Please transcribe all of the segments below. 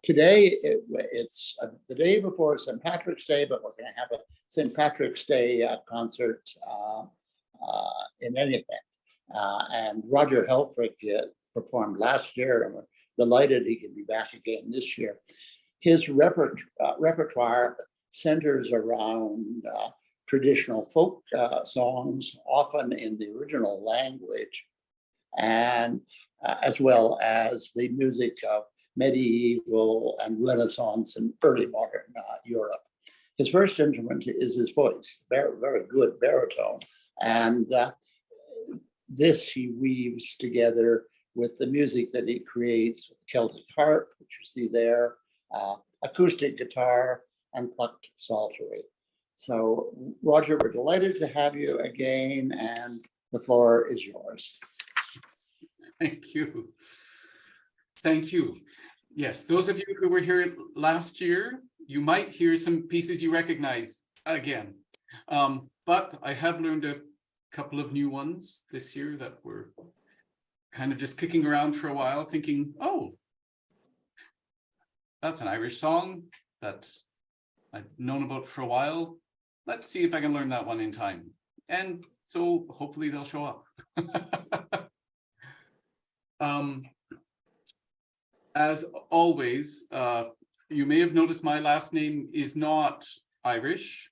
Today, it's the day before St. Patrick's Day, but we're going to have a St. Patrick's Day concert in any event. And Roger Helfrick performed last year, and we're delighted he can be back again this year. His repertoire centers around traditional folk songs, often in the original language, and as well as the music of medieval and Renaissance and early modern Europe. His first instrument is his voice, very, very good baritone. And this he weaves together with the music that he creates with Celtic harp, which you see there, acoustic guitar, and plucked psaltery. So, Roger, we're delighted to have you again, and the floor is yours. Thank you. Thank you. Yes, those of you who were here last year, you might hear some pieces you recognize again. But I have learned a couple of new ones this year that were kind of just kicking around for a while, thinking, oh, that's an Irish song that I've known about for a while. Let's see if I can learn that one in time. And so hopefully they'll show up. As always, you may have noticed my last name is not Irish.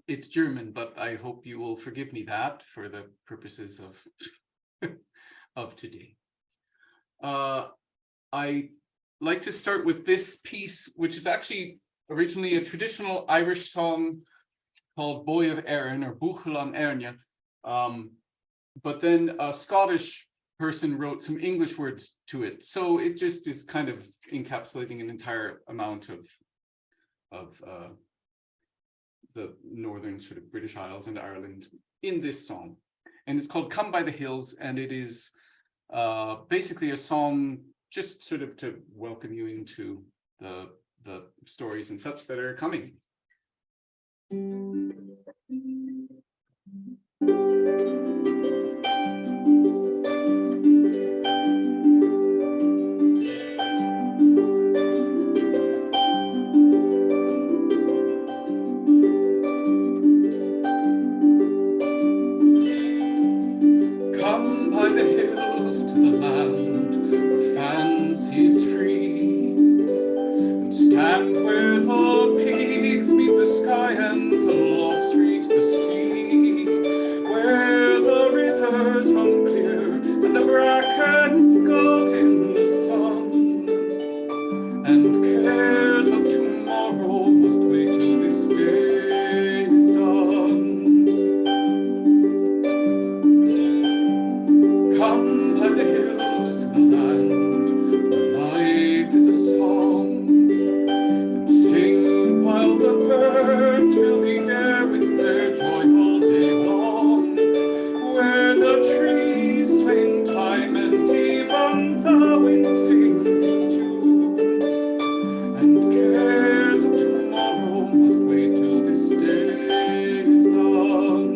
It's German, but I hope you will forgive me that for the purposes of today. I like to start with this piece, which is actually originally a traditional Irish song called Boy of Erin or Buchel an Erne. But then a Scottish person wrote some English words to it. So it just is kind of encapsulating an entire amount of the northern sort of British Isles and Ireland in this song. And it's called Come by the Hills, and it is basically a song just sort of to welcome you into the stories and such that are coming. Come by the hills to the land where fancy's free, and stand where the peaks meet the sky and the loves reach the sea, where the rivers run clear and the brackens gold in the sun, and cares of tomorrow must wait till this day is done. Come by the hills to the land where life is a song, and sing while the birds fill the air with their joy all day long, where the trees sway in time and even the wind sings in tune, and cares of tomorrow must wait till this day is done.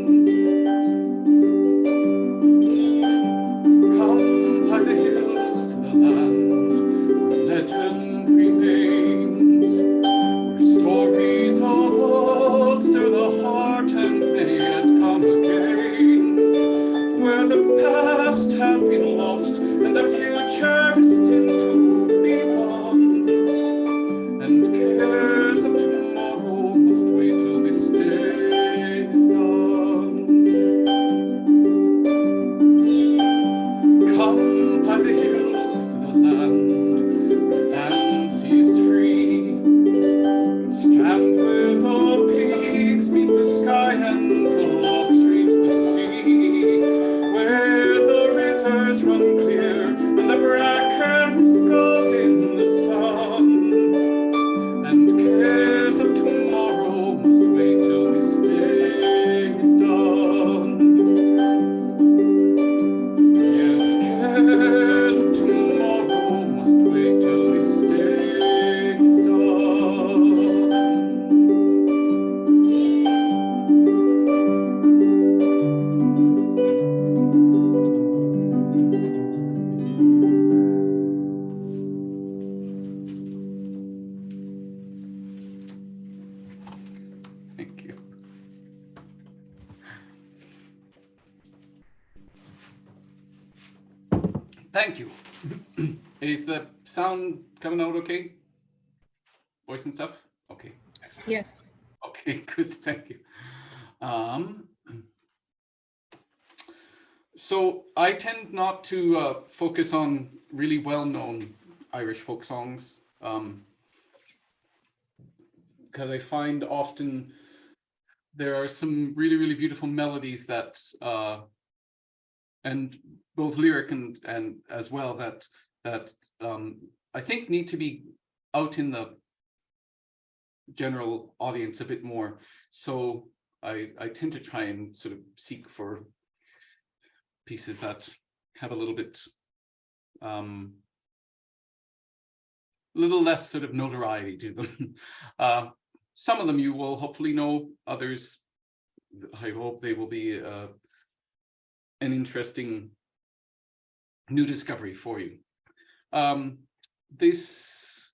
Come by the hills to the land where legend remains, where stories of old stir the heart and may yet come again, where the past has been lost and the future is still to be won, and cares of tomorrow must wait till this day is done. Come by the hills to the land where fancy is free, and stand where the peaks meet the sky and the logs reach the sea, where the rivers run clear and the brackens Thank you. Is the sound coming out okay? Voice and stuff? Okay. Excellent. Yes. Okay, good. Thank you. So I tend not to focus on really well-known Irish folk songs because I find often there are some really, really beautiful melodies that, and both lyric and as well that I think need to be out in the general audience a bit more. So I tend to try and sort of seek for pieces that have a little bit little less sort of notoriety to them. Some of them you will hopefully know, others I hope they will be an interesting new discovery for you. This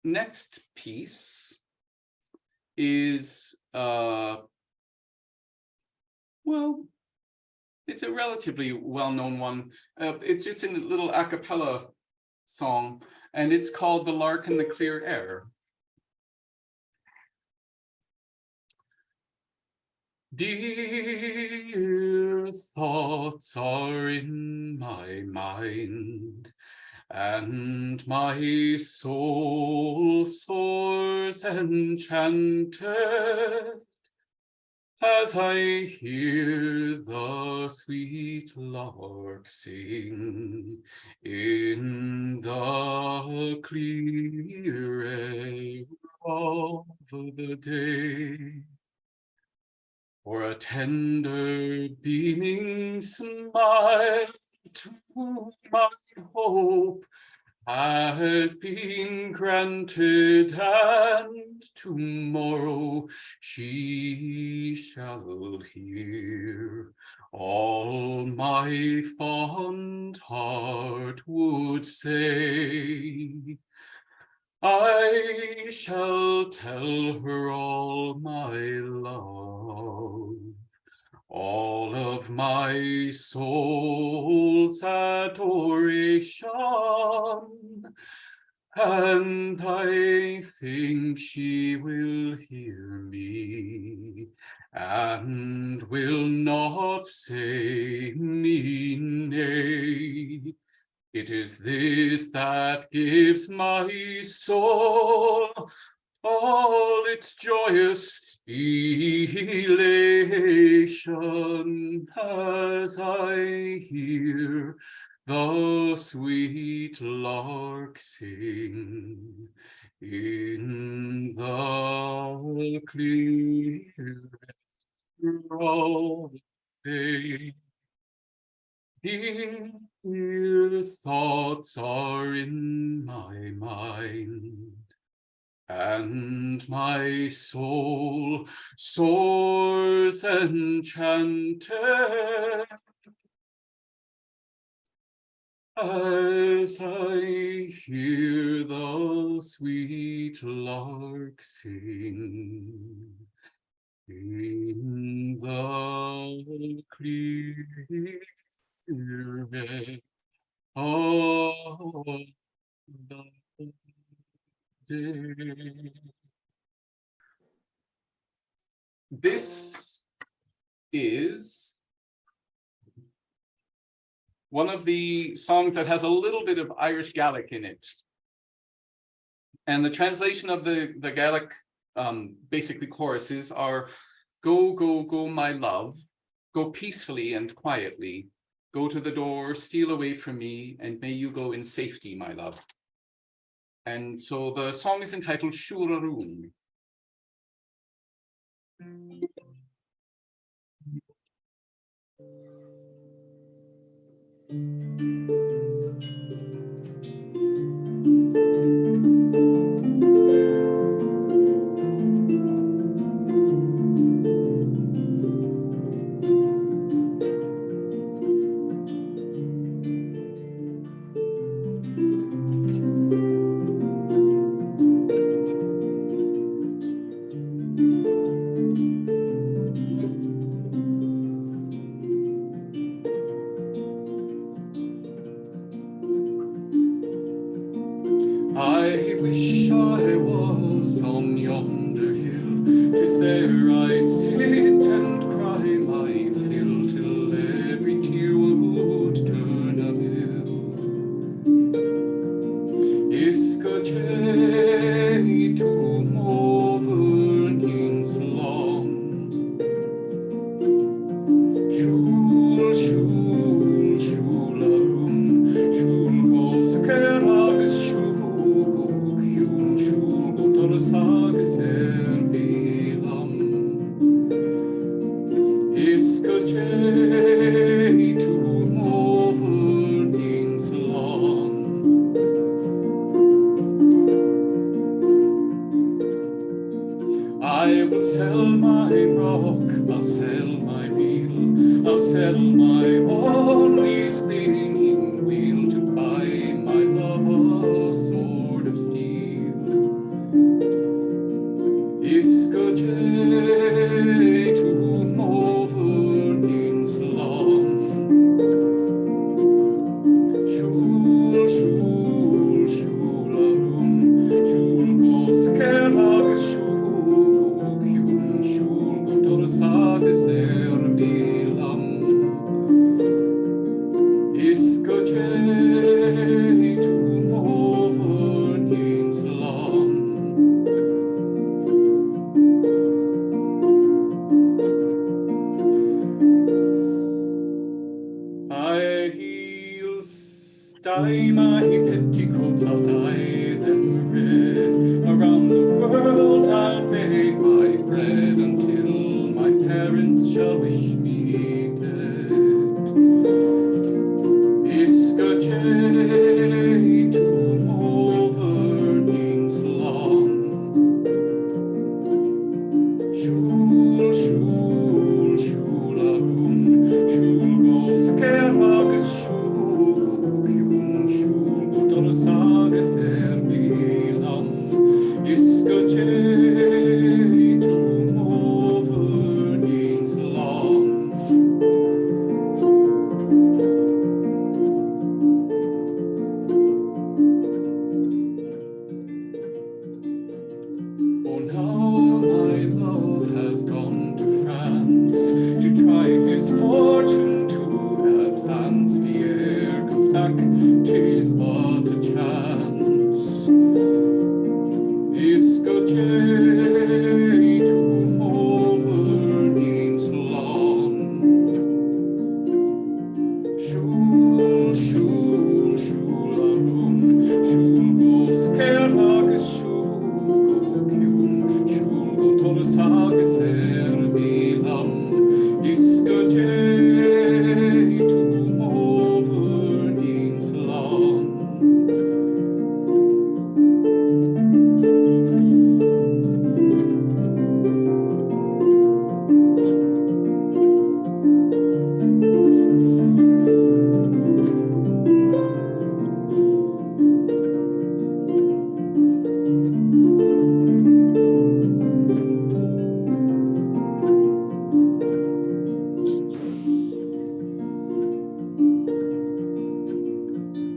next piece is, well, it's a relatively well-known one. It's just a little a cappella song, and it's called The Lark in the Clear Air. Dear thoughts are in my mind, and my soul soars enchanted as I hear the sweet lark sing in the clear air of the day. For a tender beaming smile to my hope has been granted, and tomorrow she shall hear all my fond heart would say. I shall tell her all my love, all of my soul's adoration, and I think she will hear me and will not say me nay. It is this that gives my soul all its joyous elation as I hear the sweet lark sing in the clear air of day. Dear thoughts are in my mind, and my soul soars enchanted as I hear the sweet lark sing in the clear air of the day. This is one of the songs that has a little bit of Irish Gaelic in it. And the translation of the Gaelic basically choruses are, go, go, go, my love, go peacefully and quietly, go to the door, steal away from me, and may you go in safety, my love. And so the song is entitled Shuraroon. I'll sell my only spinning wheel to buy my love a sword of steel. Iskaje to movernin salon. Shul, shul, shularum, shul goskerag, shul kyun, shul gotorsag serbilam. Iskaje to movernin salon. Dye my petticoats, I'll dye them red. Around the world I'll bake my bread until my parents shall wish me dead. Iskaje to movernin salon. Shul, shul, shularum, shul goskerag, shul kyun, shul gotorsag serbilam. Iskaje to movernin salon. Oh, now my love has gone to France to try his fortune to advance. The air comes back, 'tis but a chance. Iskaje to movernin salon. Shul, shul, shularum, shul goskerag, shul kyun, shul gotorsag serbilam. Iskaje to movernin salon.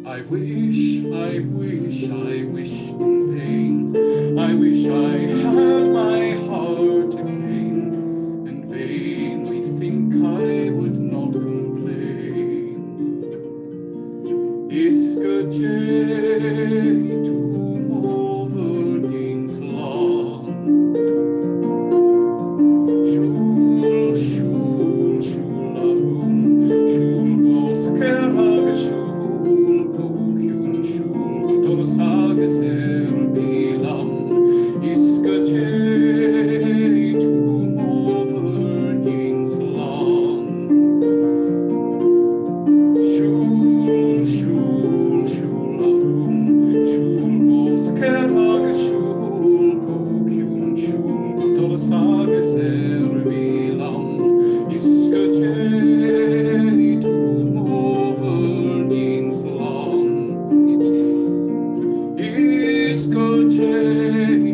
I wish, I wish, I wish in vain. I wish I had my heart again, and vainly think I would not complain. Iskaje to movernin salon. Shul, shul, shularum, shul goskerag, shul kyun, shul gotorsag serbilam. Iskaje to movernin salon. Shul, shul, shularum, shul goskerag, shul kyun, shul gotorsag serbilam. Iskaje to movernin salon. Iskaje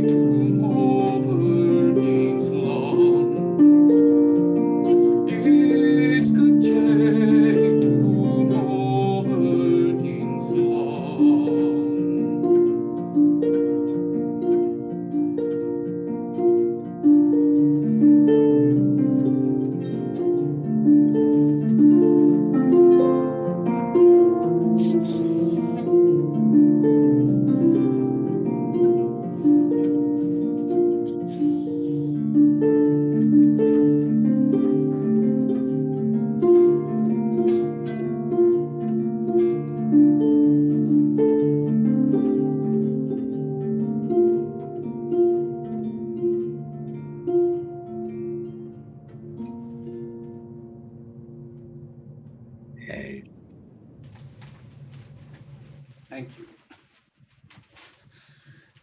to movernin salon. Iskaje to movernin salon. Thank you.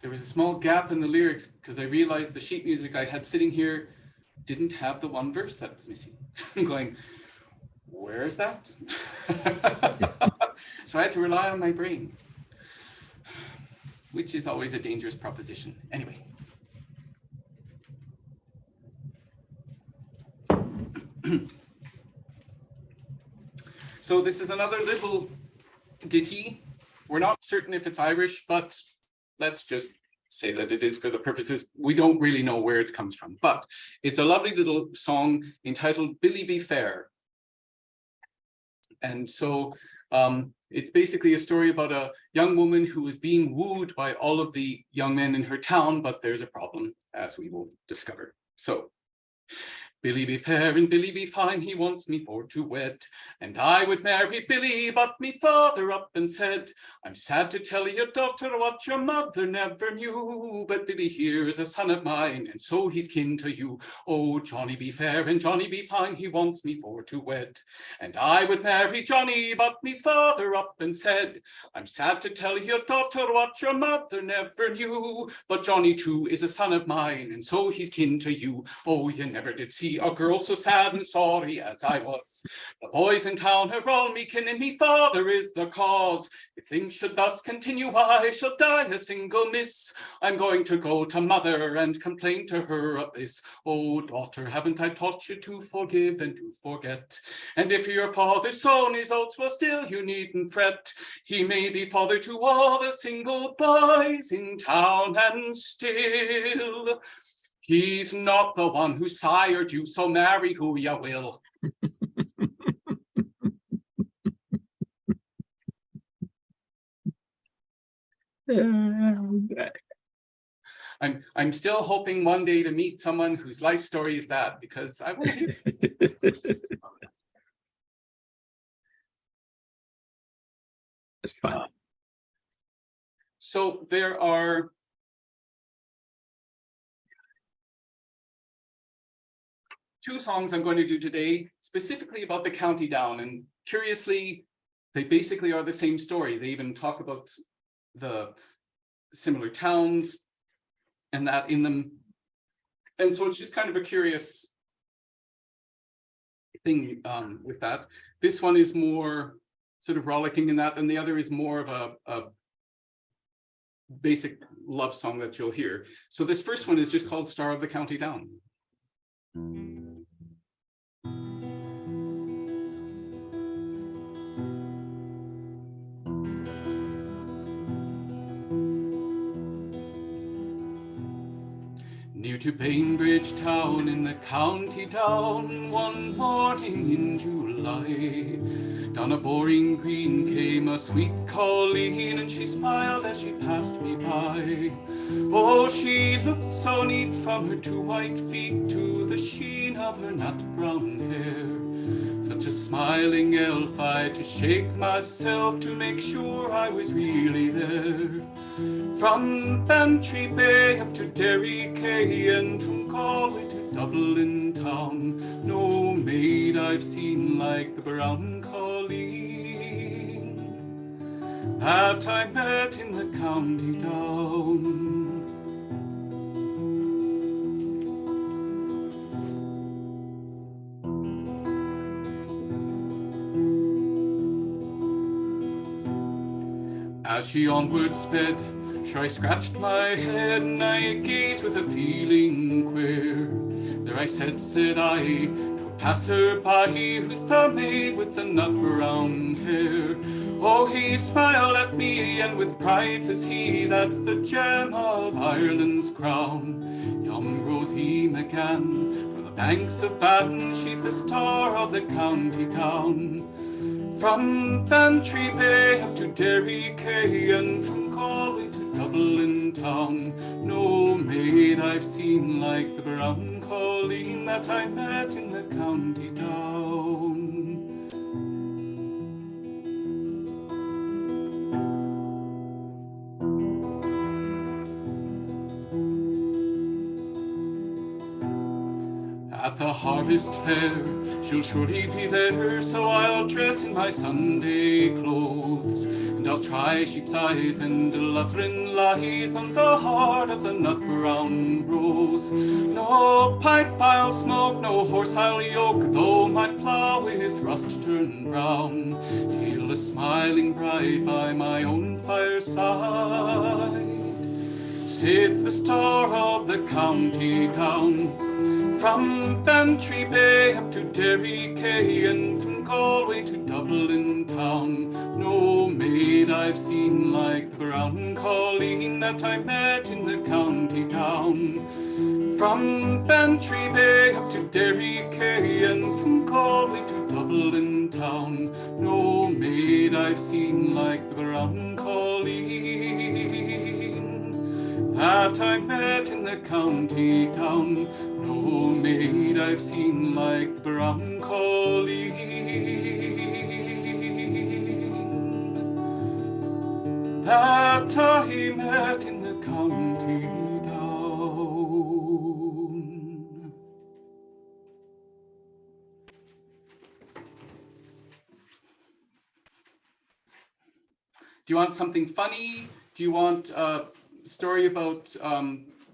There was a small gap in the lyrics because I realized the sheet music I had sitting here didn't have the one verse that was missing. I'm going, where is that? So I had to rely on my brain, which is always a dangerous proposition. Anyway. So this is another little ditty. We're not certain if it's Irish, but let's just say that it is for the purposes. We don't really know where it comes from, but it's a lovely little song entitled Billy Be Fair. And so it's basically a story about a young woman who is being wooed by all of the young men in her town, but there's a problem, as we will discover. So, Billy be fair and Billy be fine, he wants me for to wed. And I would marry Billy, but me father up and said, I'm sad to tell your daughter what your mother never knew, but Billy here is a son of mine, and so he's kin to you. Oh, Johnny be fair and Johnny be fine, he wants me for to wed. And I would marry Johnny, but me father up and said, I'm sad to tell your daughter what your mother never knew, but Johnny too is a son of mine, and so he's kin to you. Oh, you never did see a girl so sad and sorry as I was. The boys in town are all me kin, and me father is the cause. If things should thus continue, I shall die a single miss. I'm going to go to mother and complain to her of this. Oh, daughter, haven't I taught you to forgive and to forget? And if your father's son is out, well, still you needn't fret. He may be father to all the single boys in town, and still he's not the one who sired you, so marry who you will. I'm still hoping one day to meet someone whose life story is that, because I want to. It's fun. So there are two songs I'm going to do today, specifically about the County Down. And curiously, they basically are the same story. They even talk about the similar towns and that in them. And so it's just kind of a curious thing with that. This one is more sort of rollicking in that, and the other is more of a basic love song that you'll hear. So this first one is just called Star of the County Down. Near to Bainbridge town in the County Down, one morning in July, down a boring green came a sweet colleen, and she smiled as she passed me by. Oh, she looked so neat from her two white feet to the sheen of her nut brown hair. Such a smiling elf, I had to shake myself to make sure I was really there. From Bantry Bay up to Derry Quay, and from Galway to Dublin town, no maid I've seen like the brown colleen that I met in the County Down. As she onward sped, sure I scratched my head, and I gazed with a feeling queer. There I said I, to a passer-by, who's the maid with the nut brown hair? Oh, he smiled at me, and with pride says he, that's the gem of Ireland's crown. Young Rosie McGann, from the banks of Bann, she's the star of the County Down. From Bantry Bay up to Derry Quay, and from Galway to Dublin town, no maid I've seen like the brown colleen that I met in the County Down. At the harvest fair. She'll surely be there, so I'll dress in my Sunday clothes, and I'll try sheep's eyes and Lutheran lies on the heart of the nut brown rose. No pipe I'll smoke, no horse I'll yoke, though my plough with rust turn brown, till a smiling bride by my own fireside sits the star of the county town. From Bantry Bay up to Derry Quay, and from Galway to Dublin town, no maid I've seen like the brown colleen that I met in the county town. From Bantry Bay up to Derry Quay, and from Galway to Dublin town, no maid I've seen like the brown colleen that I met in the county town. No maid I've seen like the brown colleen that I met in the county town. Do you want something funny? Do you want a story about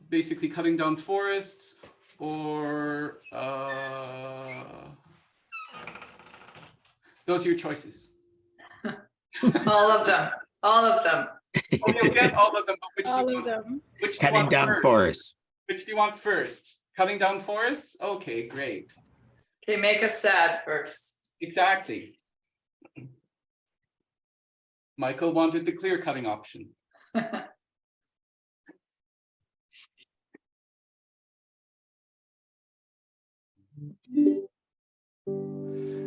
basically cutting down forests? Or those are your choices. All of them. All of them. Oh, you'll get all of them, but which All do you of want? them. Which do you Cutting want down first? forests. Which do you want first? Cutting down forests? Okay, great. Okay, make us sad first. Exactly. Michael wanted the clear cutting option.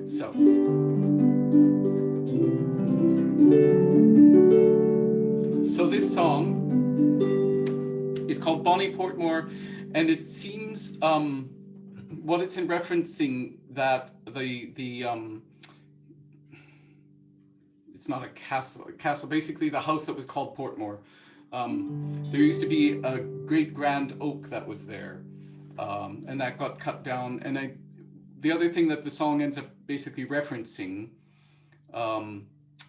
So this song is called Bonnie Portmore, and it seems what it's in referencing that the it's not a castle, basically the house that was called Portmore. There used to be a great grand oak that was there, and that got cut down. And the other thing that the song ends up basically referencing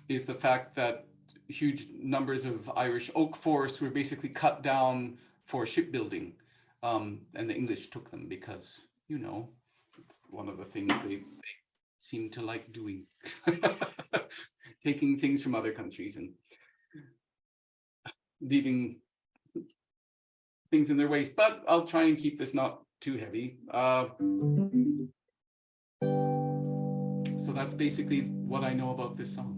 is the fact that huge numbers of Irish oak forests were basically cut down for shipbuilding, and the English took them because, you know, it's one of the things they seem to like doing, taking things from other countries and leaving things in their waste. But I'll try and keep this not too heavy. So that's basically what I know about this song.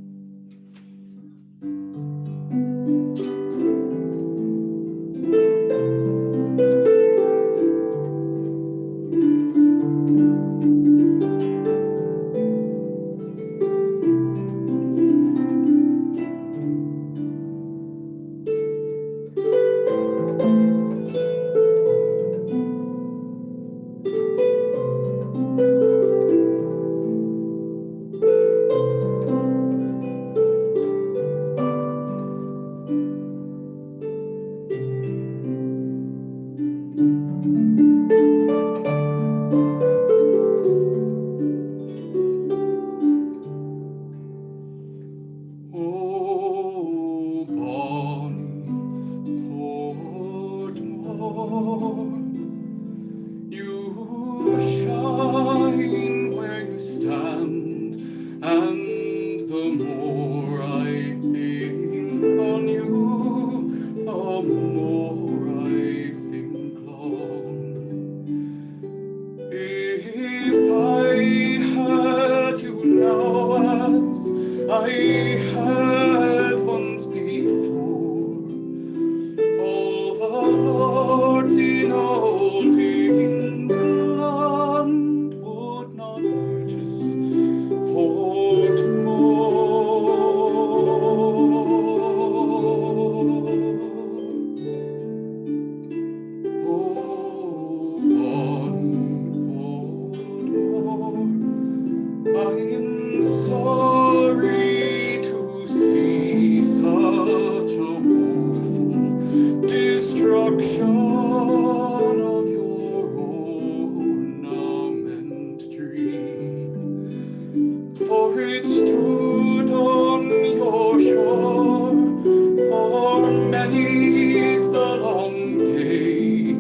Destruction of your own it stood on your shore, for many's the long day,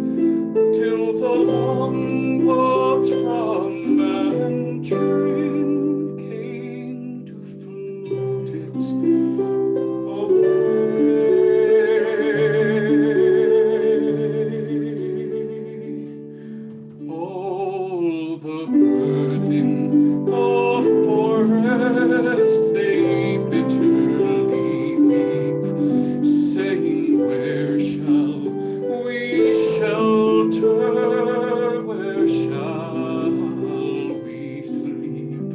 till the long boats from Antrim came to float it away. All the birds in the forest, they bitterly weep, saying, where shall we shelter? Where shall we sleep?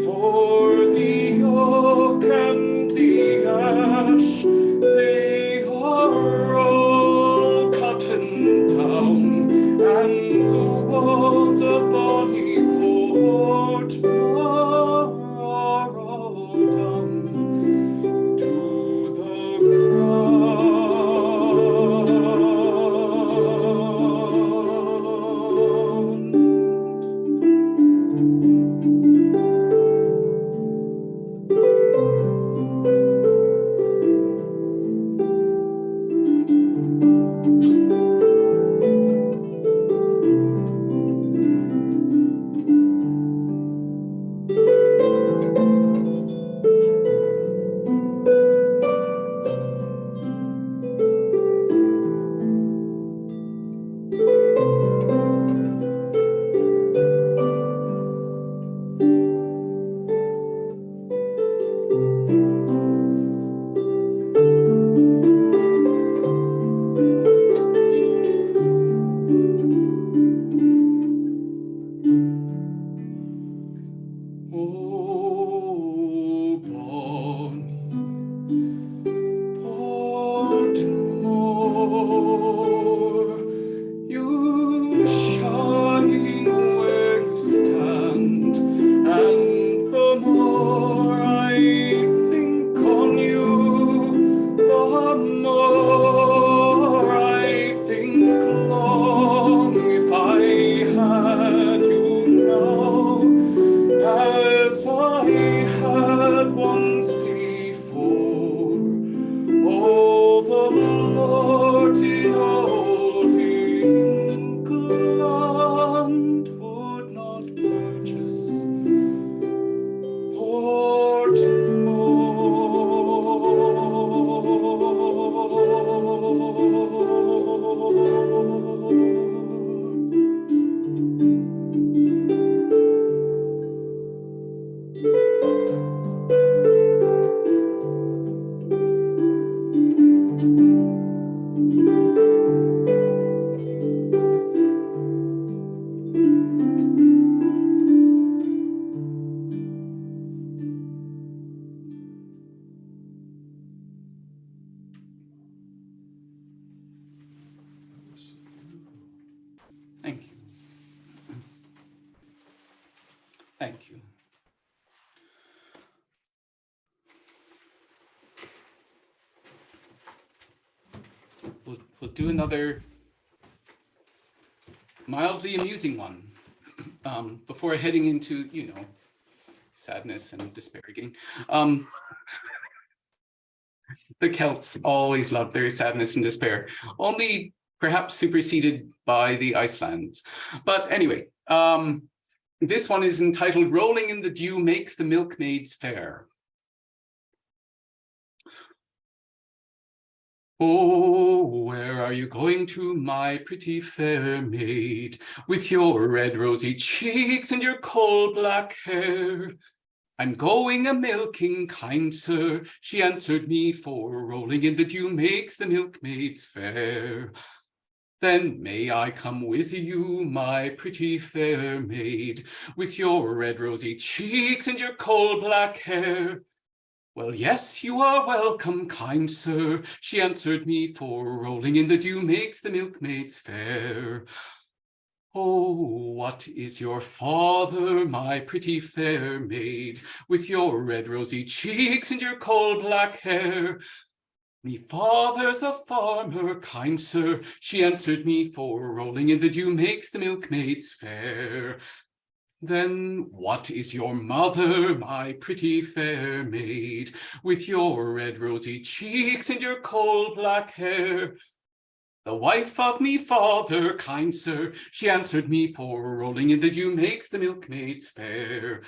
For the oak and the ash, they are all cutting down, and the walls of Bonnyport are all down to the ground. Oh, Bonnie, Baltimore, you shine where you stand, and the more I think on you, the more I think long if I had you now, as I had once before. Oh, the Lord in old England would not purchase Portmore. Thank you. Thank you. We'll do another mildly amusing one before heading into, sadness and despair again. The Celts always loved their sadness and despair, only perhaps superseded by the Icelands. But anyway, this one is entitled Rolling in the Dew Makes the Milkmaids Fair. Oh, where are you going to, my pretty fair maid, with your red rosy cheeks and your coal black hair? I'm going a-milking, kind sir, she answered me, for rolling in the dew makes the milkmaids fair. Then may I come with you, my pretty fair maid, with your red rosy cheeks and your coal black hair? Well, yes, you are welcome, kind sir, she answered me, for rolling in the dew makes the milkmaids fair. Oh, what is your father, my pretty fair maid, with your red rosy cheeks and your coal black hair? Me father's a farmer, kind sir, she answered me, for rolling in the dew makes the milkmaids fair. Then what is your mother, my pretty fair maid, with your red rosy cheeks and your coal black hair? The wife of me father, kind sir, she answered me for rolling in the dew makes the milkmaids fair.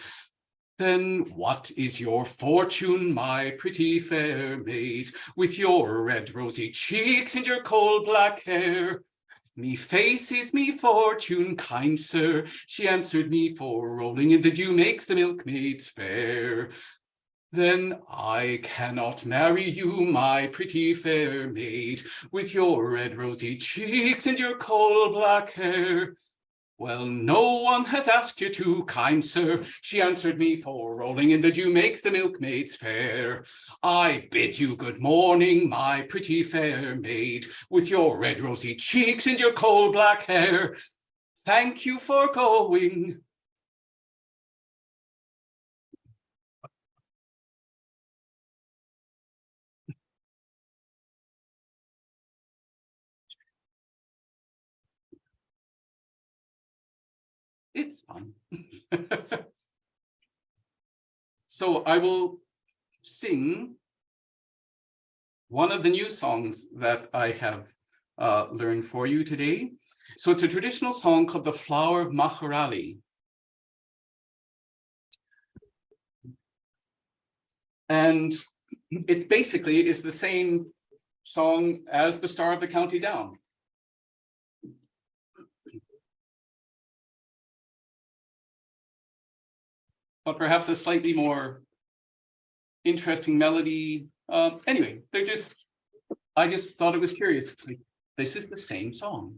Then what is your fortune, my pretty fair maid, with your red rosy cheeks and your coal black hair? Me face is me fortune, kind sir, she answered me, for rolling in the dew makes the milkmaids fair. Then I cannot marry you, my pretty fair maid, with your red rosy cheeks and your coal black hair. Well, no one has asked you to, kind sir, she answered me, for rolling in the dew makes the milkmaids fair. I bid you good morning, my pretty fair maid, with your red rosy cheeks and your coal black hair. Thank you for going. It's fun. So I will sing one of the new songs that I have learned for you today. So it's a traditional song called The Flower of Maharali. And it basically is the same song as The Star of the County Down. But perhaps a slightly more interesting melody. Anyway, I just thought it was curious. It's like, this is the same song.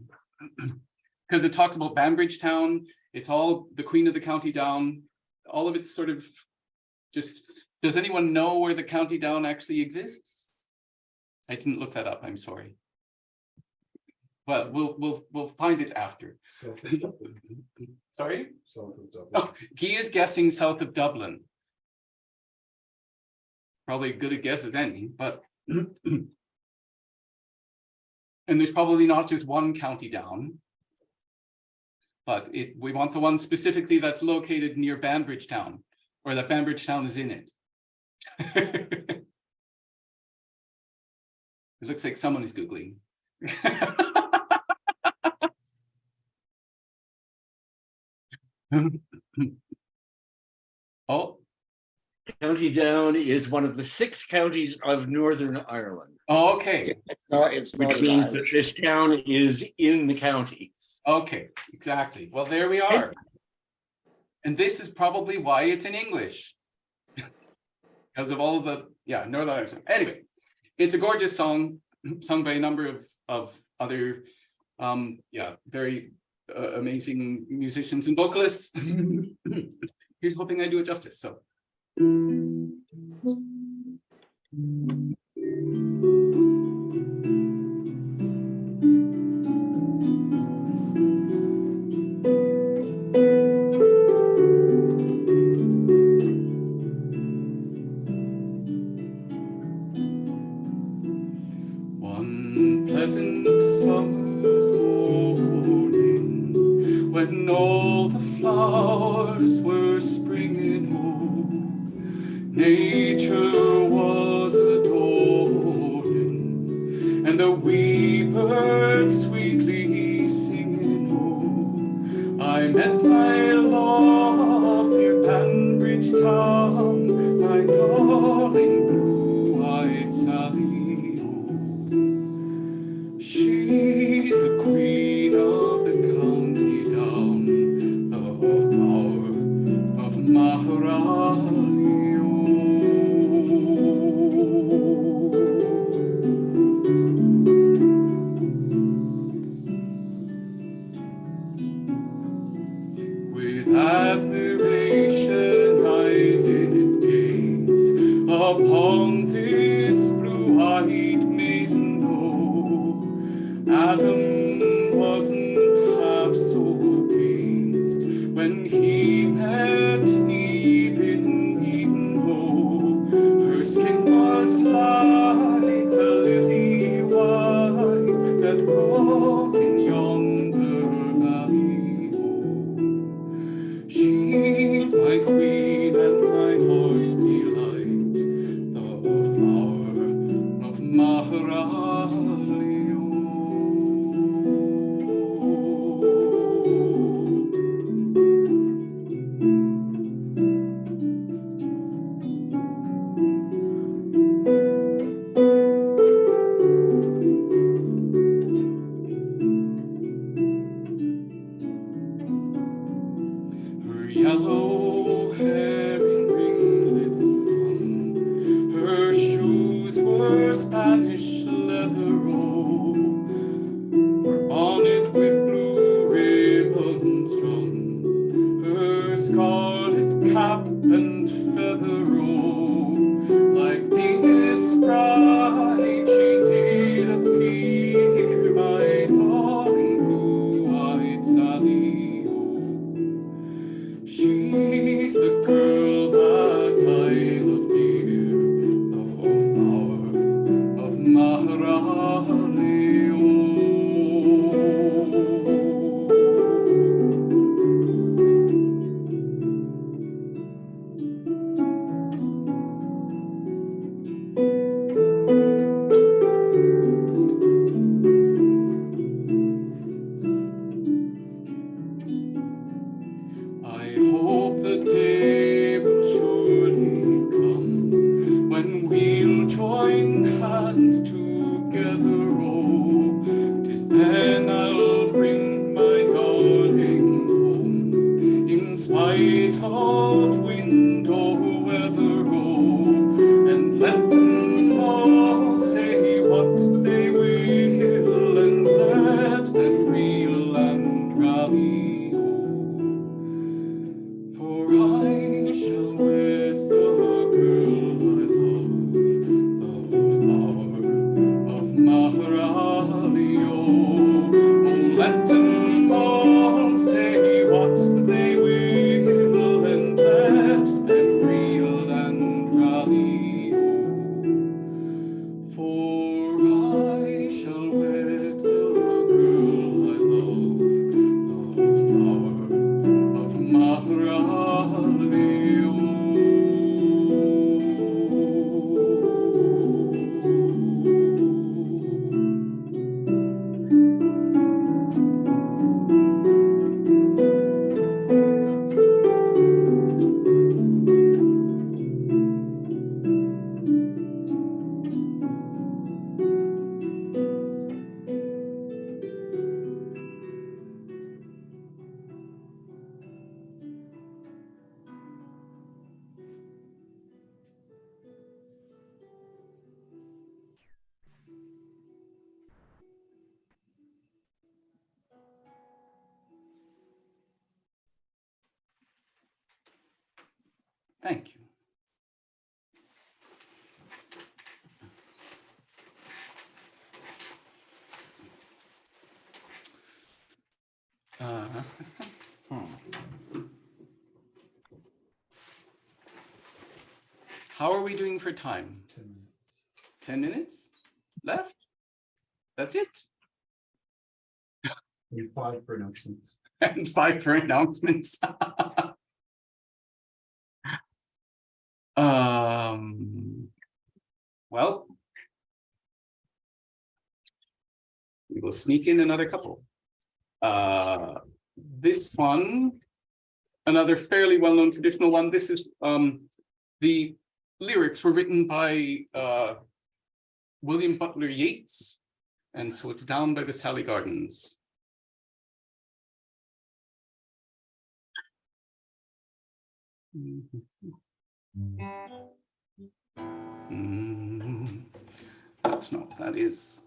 Because it talks about Banbridge Town. It's all the Queen of the County Down. All of it's sort of just, does anyone know where the County Down actually exists? I didn't look that up, I'm sorry. Well, we'll find it after. South of Dublin. Sorry? South of Dublin. Oh, he is guessing south of Dublin. Probably as good a guess as any, but and there's probably not just one county down, but we want the one specifically that's located near Banbridge Town, or that Banbridge Town is in it. It looks like someone is Googling. Oh, County Down is one of the 6 counties of Northern Ireland, okay. No, it's which Northern means that Irish. this town is in the county. Okay, exactly. Well, there we are. And this is probably why it's in English. Because of all of the, Northern Irish. Anyway, it's a gorgeous song, sung by a number of other, very amazing musicians and vocalists. Here's hoping I do it justice, so. One pleasant summer's morning, when all the flowers were springing home, nature was adorning, and the wee birds sweetly singing. Oh, I met my love near Banbridge Town, my darling blue-eyed Sally. She's the queen of the county down, the flower of Maharali. row, her bonnet with blue ribbons strung, her scarlet cap and feather row, like this bride she did appear, my darling blue-eyed Sally, oh. She's the girl that I love dear, the flower of Maharali, oh. I hope the day will surely come when we'll join hands together, oh. 'Tis then I'll bring my darling home, in spite of wind or weather, oh. And let them all say what they will, and let them reel and rally, oh. For I shall wed the girl I love, the flower of Maharali, oh. Oh, let them all say what they will, and let them reel and rally, oh. For I shall wed the girl I love, the flower of Maharali, oh. Thank you. How are we doing for time? 10 minutes. 10 minutes left? That's it? And 5 for announcements. And 5 for announcements. Well, we will sneak in another couple. This one, another fairly well-known traditional one. This is the lyrics were written by William Butler Yeats, and so it's down by the Sally Gardens. That's not what that is.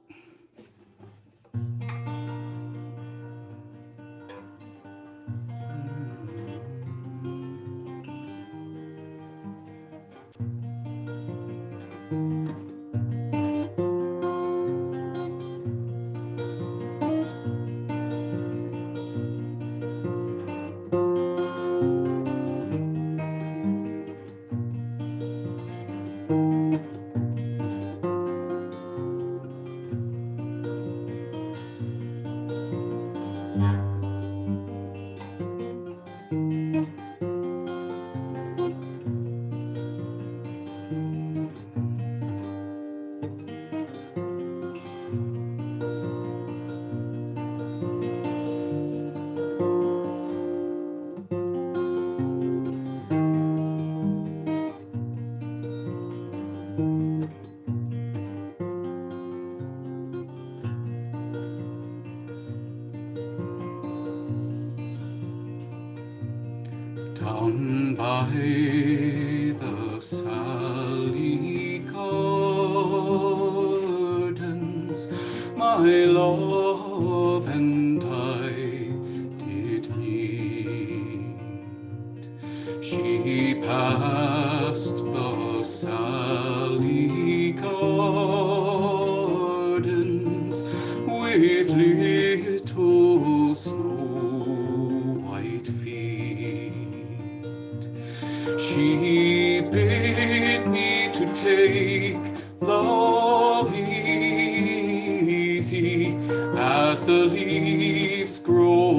bid me to take love easy as the leaves grow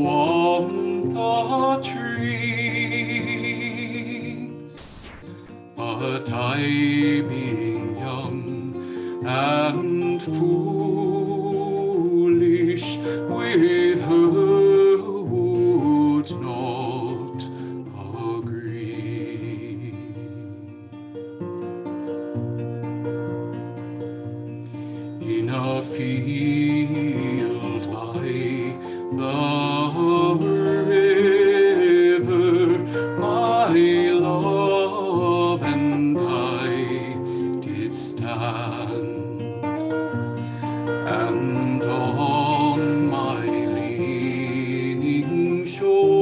on the trees. But I, being young and foolish, with her would not agree. In a field by the river, my love and I did stand, and on my leaning shoulder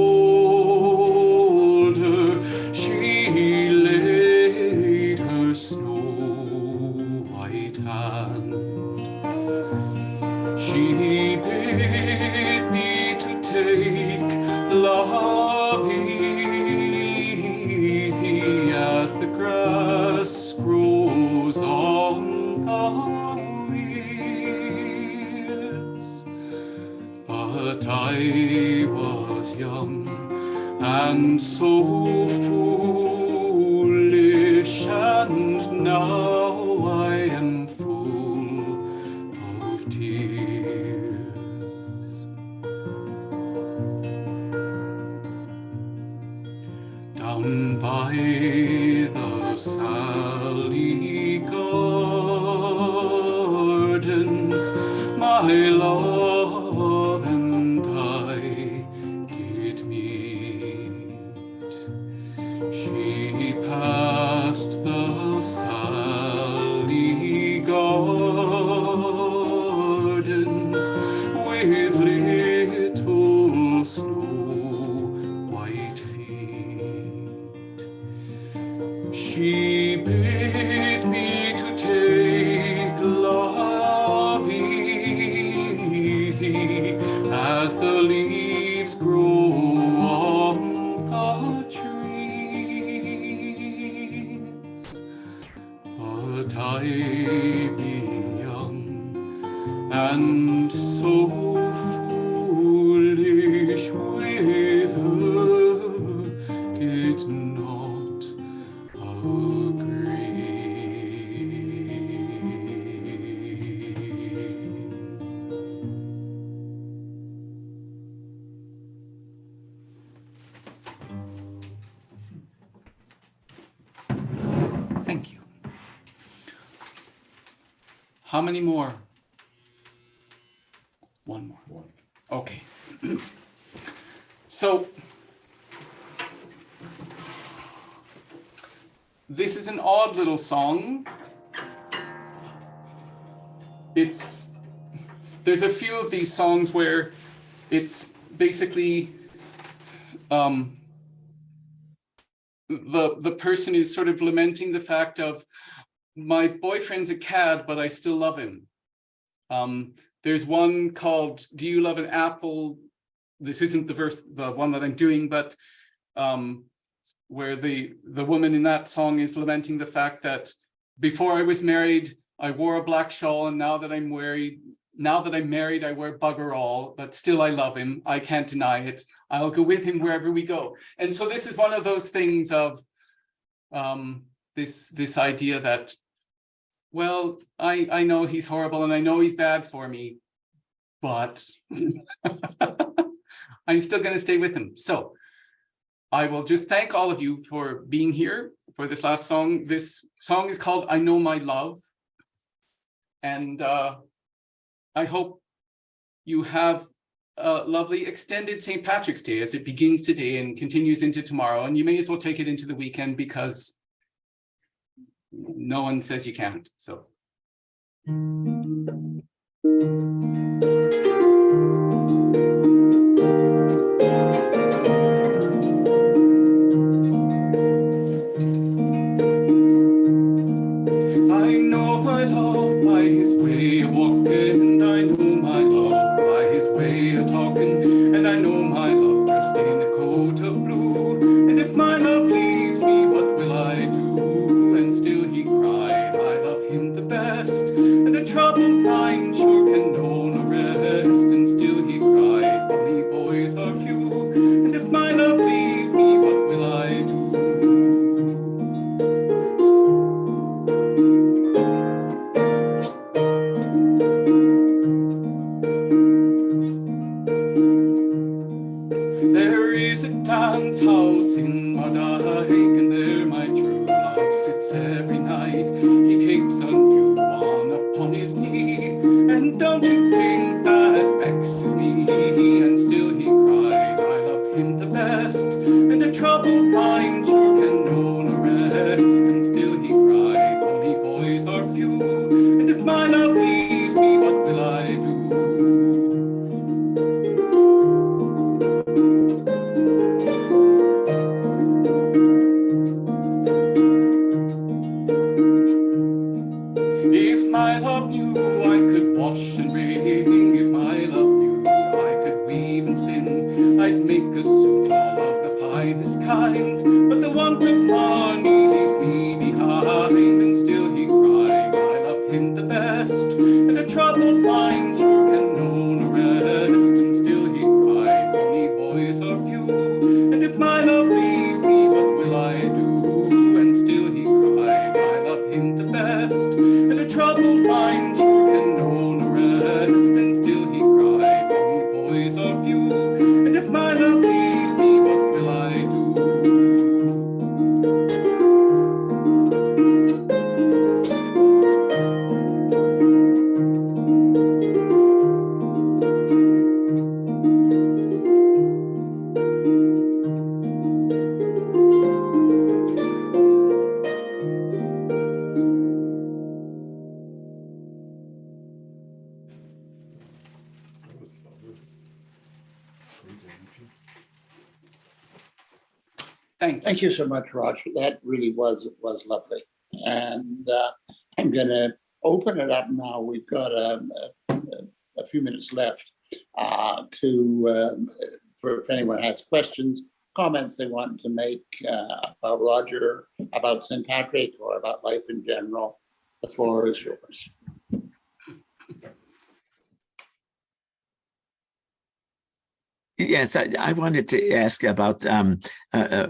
she laid her snow white hand. She bid me to take love easy as the grass grows on the weirs. But I was young and so foolish, and now I am full of tears. Down by the Sally Gardens, my love and I did meet. She passed the Sally Gardens with little snow white feet. She bid me to take love easy as the leaves grow on the trees. But I, being young and so foolish, with her did not agree. Thank you. How many more? One more. Okay. So this is an odd little song. There's a few of these songs where it's basically the person is sort of lamenting the fact of, my boyfriend's a cad, but I still love him. There's one called, Do You Love an Apple? This isn't the one that I'm doing, but where the woman in that song is lamenting the fact that before I was married, I wore a black shawl, and now that I'm married, I wear bugger all, but still I love him. I can't deny it. I'll go with him wherever we go. And so this is one of those things of this idea that, well, I know he's horrible and I know he's bad for me, but I'm still going to stay with him. So I will just thank all of you for being here for this last song. This song is called I Know My Love. And I hope you have a lovely extended St. Patrick's Day as it begins today and continues into tomorrow. And you may as well take it into the weekend because no one says you can't. So. I know my love by his way of walking, and I know my love by his way of talking, and I know my love dressed in a coat of blue. And if my love leaves me, what will I do? troubled mind sure can know no rest, and still he cried, bonny boys are few, and if my love leaves me, what will I do? There is a dance house in Mardyke, and there my true love sits every night. He takes a new one upon his knee, and don't you think that vexes me? And still he cried, I love him the best, and a troubled mind sure can know no rest. And still he cried, bonny boys are few, and if my love leaves me, what will I do? If my love knew I could wash and wring, if my love knew I could weave and spin, I'd make a suit all of the finest kind. But the want of money leaves me behind, and still he cried, I love him the best, and a troubled mind sure can know no rest. And still he cried, bonny boys are few, and if my love leaves me, what will I do? And still he cried, I love him the best, and a troubled mind sure can know no rest. And still he cried, bonny boys are few, and if my love leaves me, what will I do? That was lovely. Great energy. Thank you. Thank you so much, Roger. That really was lovely. And I'm going to open it up now. We've got a few minutes left for if anyone has questions, comments they want to make about Roger, about St. Patrick, or about life in general. The floor is yours. Yes, I wanted to ask about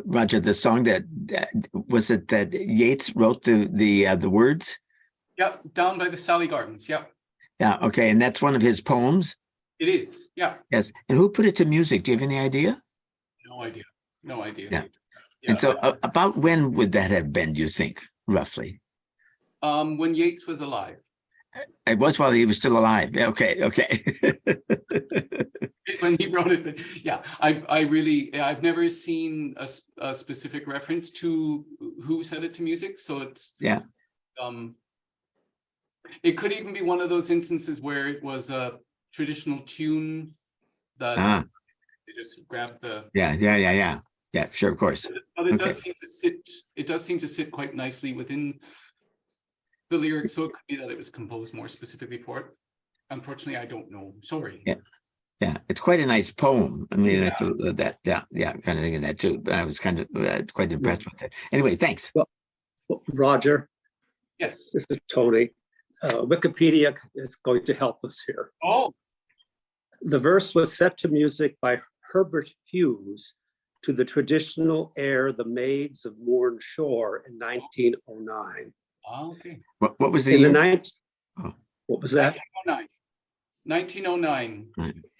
Roger, the song that was it that Yeats wrote the words? Yep, Down by the Sally Gardens. Yep, Yeah, okay, and that's one of his poems. it is. Yeah, Yes, and who put it to music? Do you have any idea? no idea. No idea. Yeah. Yeah. And so, about when would that have been? Do you think, roughly? When Yeats was alive. It was while he was still alive. Yeah, okay, okay. When he wrote it, but yeah, I've never seen a specific reference to who set it to music, so it's Yeah. It could even be one of those instances where it was a traditional tune that Ah, they just grabbed the. yeah. Sure, of course. But it Okay. does seem to sit. It does seem to sit quite nicely within the lyrics, so it could be that it was composed more specifically for it. Unfortunately, I don't know. Sorry. Yeah. Yeah, it's quite a nice poem. I mean, it's that, kind of thinking that too. But I was kind of quite impressed with it. Anyway, thanks. Roger, Yes. this is Tony. Wikipedia is going to help us here. Oh, The verse was set to music by Herbert Hughes to the traditional air "The Maids of Mourne Shore" in 1909. okay. What was the In the year? night, Oh. what was that? 1909.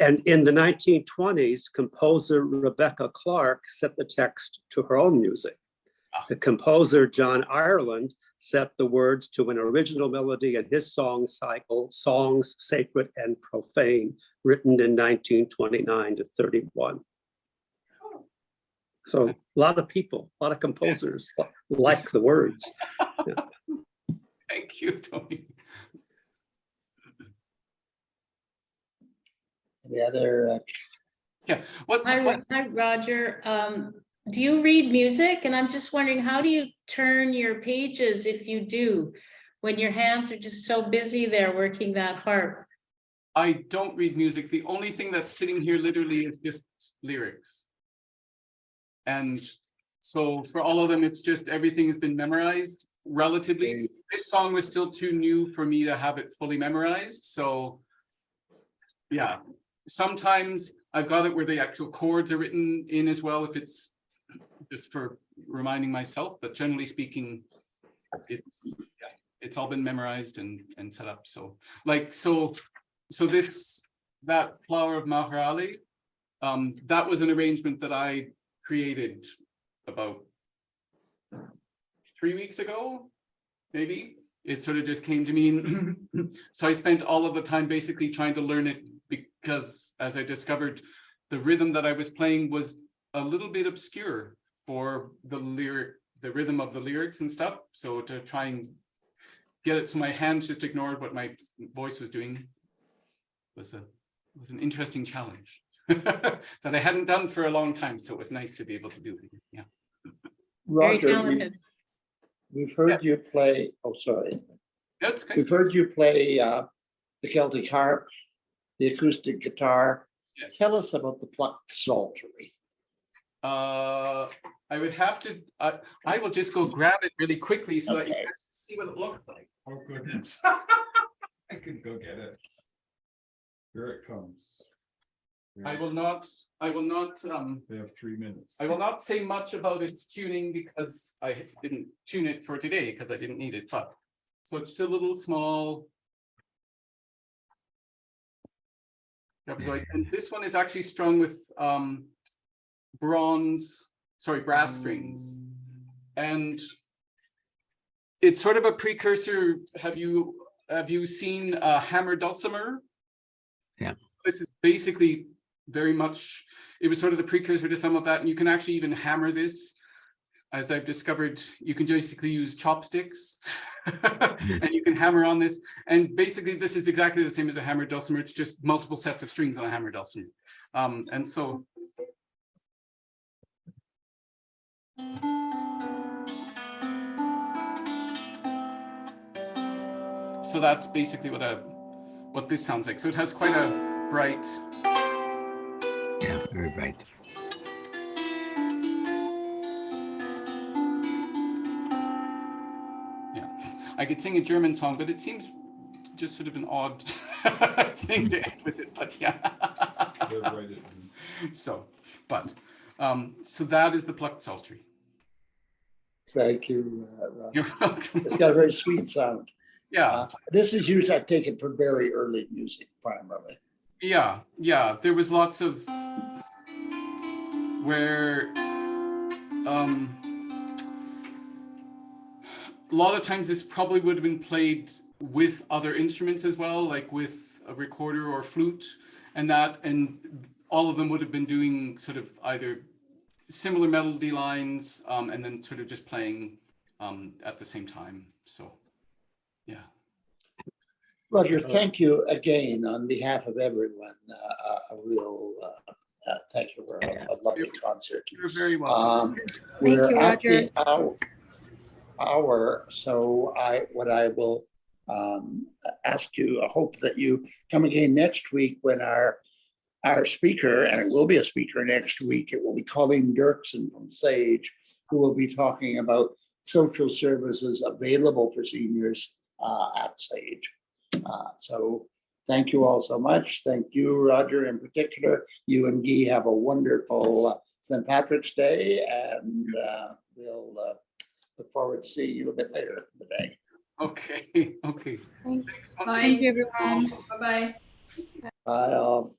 And in the 1920s, composer Rebecca Clark set the text to her own music. The composer John Ireland set the words to an original melody in his song cycle, Songs Sacred and Profane, written in 1929 to 31. So a lot of people, a lot of composers like the words. Yeah. Thank you, Tony. The other Yeah. What? Hi, Roger. Do you read music? And I'm just wondering, how do you turn your pages if you do, when your hands are just so busy there working that harp? I don't read music. The only thing that's sitting here literally is just lyrics. And so for all of them, it's just everything has been memorized. relatively. This song was still too new for me to have it fully memorized. So yeah, sometimes I've got it where the actual chords are written in as well, if it's just for reminding myself, but generally speaking, it's all been memorized and set up. So like, so that Flower of Maharali, that was an arrangement that I created about 3 weeks ago, maybe. It sort of just came to me. So I spent all of the time basically trying to learn it, because as I discovered, the rhythm that I was playing was a little bit obscure for the rhythm of the lyrics and stuff. So to try and get it so my hands just ignored what my voice was doing was an interesting challenge that I hadn't done for a long time. So it was nice to be able to do it. Yeah. Very Roger, talented. we've heard you play, oh, sorry. That's okay. We've heard you play the Celtic harp, the acoustic guitar. Yes. Tell us about the plucked psaltery. I would have to, I will just go grab it really quickly so that you Okay. can see what it looks like. Oh, goodness. I could go get it. Here it comes. I will not, They have 3 minutes. I will not say much about its tuning because I didn't tune it for today because I didn't need it, but so it's still a little small. And this one is actually strung with brass strings, and it's sort of a precursor. Have you seen a hammer dulcimer? Yeah. This is basically very much, it was sort of the precursor to some of that, and you can actually even hammer this. As I've discovered, you can basically use chopsticks and you can hammer on this. And basically this is exactly the same as a hammer dulcimer. It's just multiple sets of strings on a hammer dulcimer. And so that's basically what this sounds like. So it has quite a bright. Yeah, very bright. Yeah, I could sing a German song, but it seems just sort of an odd thing to end with it. But yeah. They'll write it in. So that is the plucked psaltery. Thank you, Roger. You're welcome. It's got a very sweet sound. Yeah. This is usually, I take it, from very early music primarily. Yeah. There was lots of where a lot of times this probably would have been played with other instruments as well, like with a recorder or flute and all of them would have been doing sort of either similar melody lines and then sort of just playing at the same time. So, yeah. Roger, thank you again on behalf of everyone. A real thank you for a lovely concert. You're very welcome. We're you, at Roger. the hour, so I will ask you. I hope that you come again next week when our speaker, and it will be a speaker next week. It will be Colleen Dirksen from Sage, who will be talking about social services available for seniors at Sage. So thank you all so much. Thank you, Roger, in particular. You and Guy have a wonderful St. Patrick's Day, and we'll look forward to seeing you a bit later in the day. Okay. Thanks. Bye, everyone. Bye-bye. Bye all.